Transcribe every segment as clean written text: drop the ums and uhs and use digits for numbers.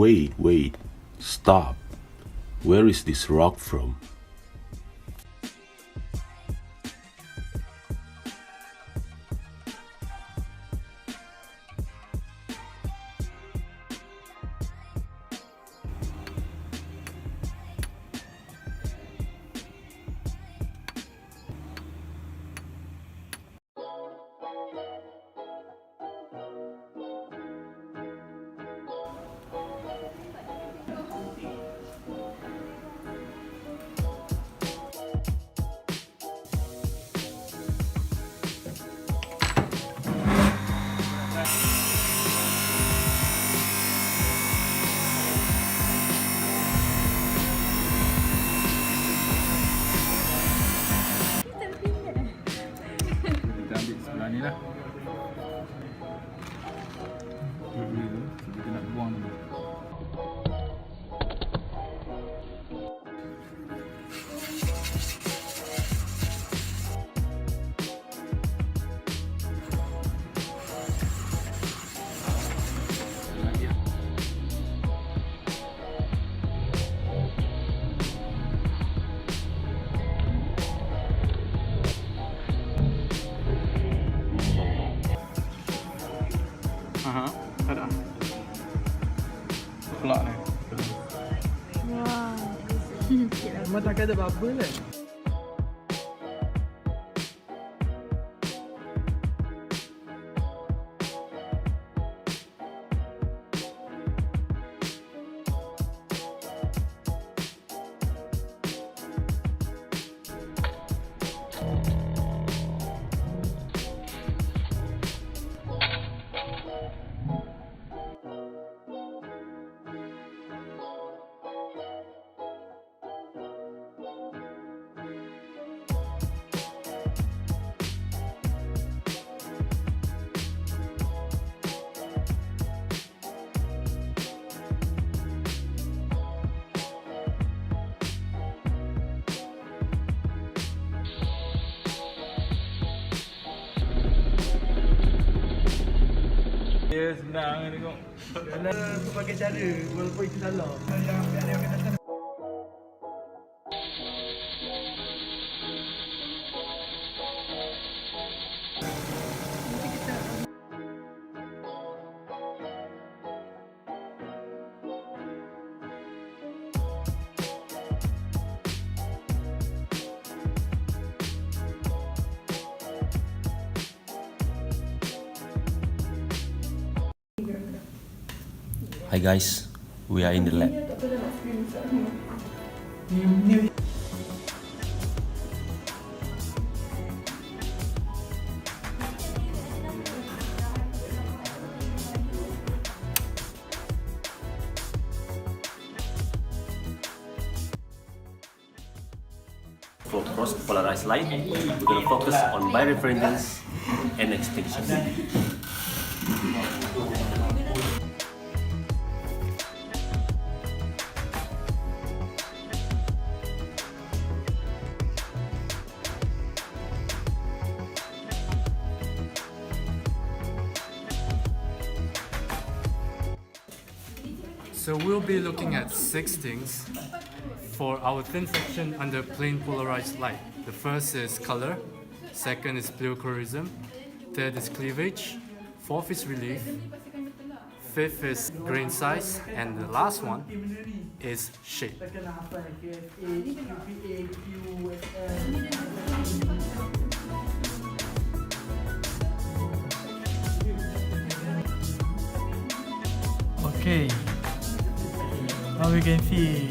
Wait, stop. Where is this rock from? Kita ambil sebelah ni lah. Kita nak buang dulu. Tak ada. Pelak ni. Wah. Memang tak ada bubble kan? Ya, senang tengok. Kerana berbagai cara, walaupun itu salah. Yang ada yang akan datang. Hi guys, we are in the lab. For cross-polarized light, we're going to focus on birefringence and extinction. So we'll be looking at 6 things for our thin section under plane polarized light. The first is color, second is pleochroism, third is cleavage, fourth is relief, fifth is grain size, and the last one is shape. Okay. Now we can see.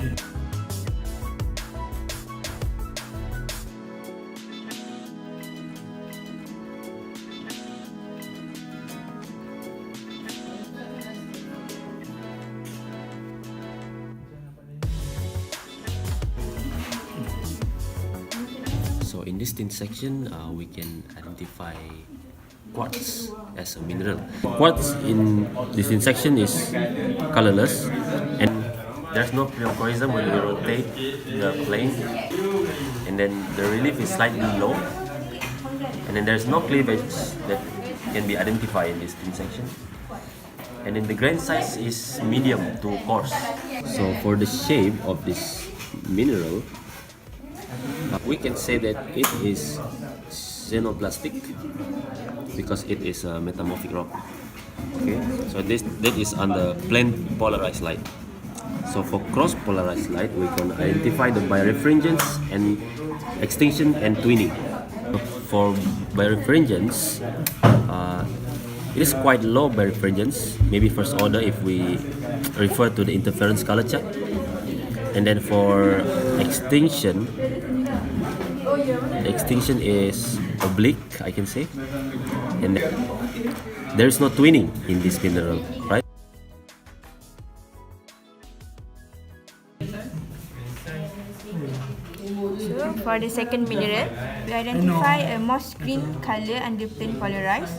So in this thin section, we can identify quartz as a mineral. Quartz in this thin section is colorless, and there's no pleochroism when we rotate the plane, and then the relief is slightly low, and then there's no cleavage that can be identified in this thin section. and then the grain size is medium to coarse. So for the shape of this mineral, we can say that it is xenoplastic because it is a metamorphic rock. Okay, so that is under plain polarized light. So for cross polarized light, we can identify the birefringence and extinction and twinning. For birefringence, it is quite low birefringence, maybe first order if we refer to the interference color chart. And then for extinction, the extinction is oblique, I can say. And there is no twinning in this mineral, right? So for the second mineral, we identify a moss green color under plain polarized.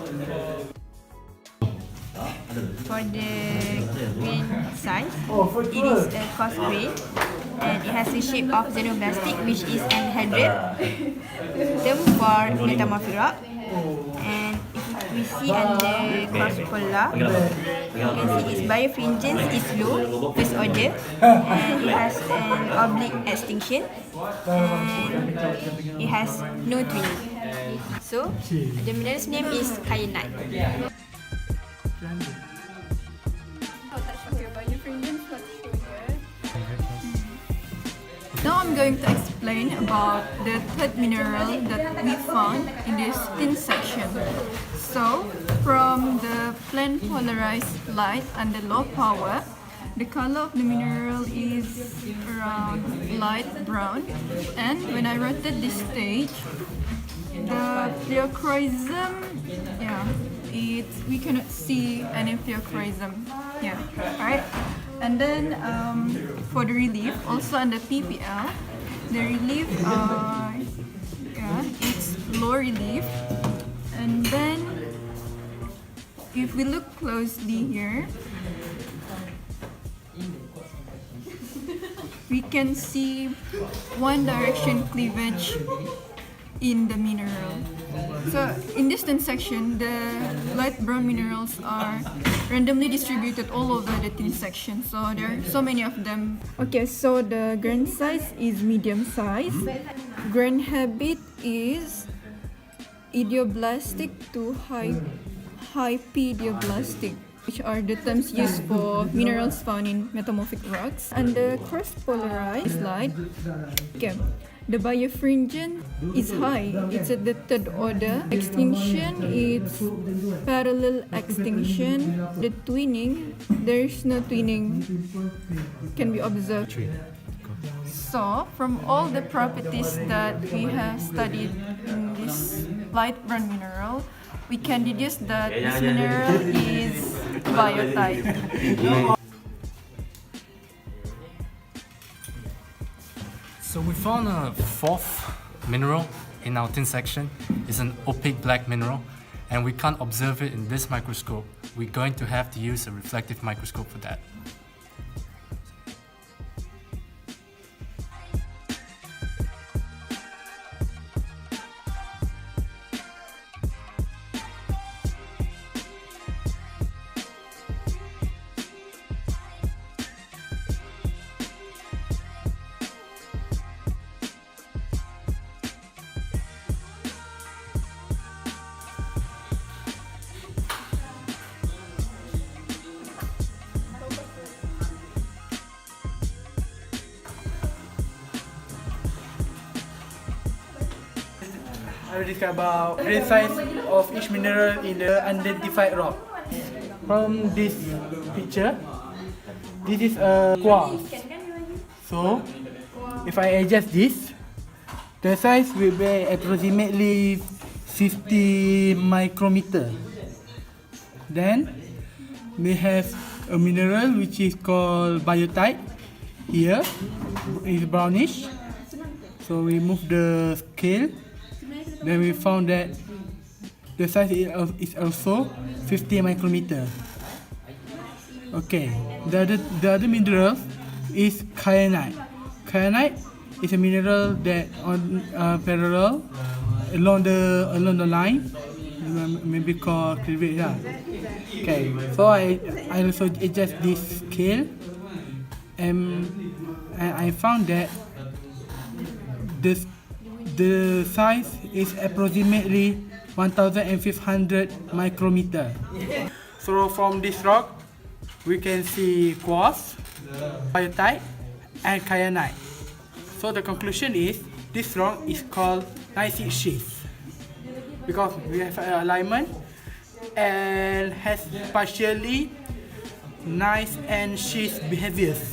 For the grain size, it is a coarse grain and it has the shape of xenoplastic, which is an anhedral term for metamorphic rock. And if we see under cross polar, you can see its birefringence is low, first order, and it has an oblique extinction, and it has no twinning. So the mineral's name is kyanite. Now I'm going to explain about the third mineral that we found in this thin section. So, from the plain polarized light under low power, the color of the mineral is around light brown, and when I rotate this stage, the pleochroism, we cannot see any pleochroism here, alright? And then for the relief, also under PPL, the relief, it's low relief. And then if we look closely here, we can see one direction cleavage in the mineral. So in this thin section, the light brown minerals are randomly distributed all over the thin section. So there are so many of them. Okay, so the grain size is medium size. Grain habit is idioblastic to hypidioblastic, which are the terms used for minerals found in metamorphic rocks. And the cross-polarized light, the birefringence is high. It's at the third order. Extinction is parallel extinction. The twinning, there is no twinning can be observed. So, from all the properties that we have studied in this light brown mineral, we can deduce that this mineral is biotite. So we found a fourth mineral in our thin section. It's an opaque black mineral, and we can't observe it in this microscope. We're going to have to use a reflective microscope for that. I will discuss about grain size of each mineral in the unidentified rock. From this picture, this is a quartz. So, if I adjust this, the size will be approximately 50 micrometer. Then, we have a mineral which is called biotite. Here is brownish. So we move the scale. Then we found that the size is also 50 micrometer. Okay, the other mineral is kyanite. Kyanite is a mineral that on parallel along the line, maybe called cleavage. Okay, so I also adjust this scale, and I found that the size is approximately 1,500 micrometer. So from this rock, we can see quartz, biotite, and kyanite. So the conclusion is this rock is called gneissic schist because we have an alignment and has partially gneiss and schist behaviors.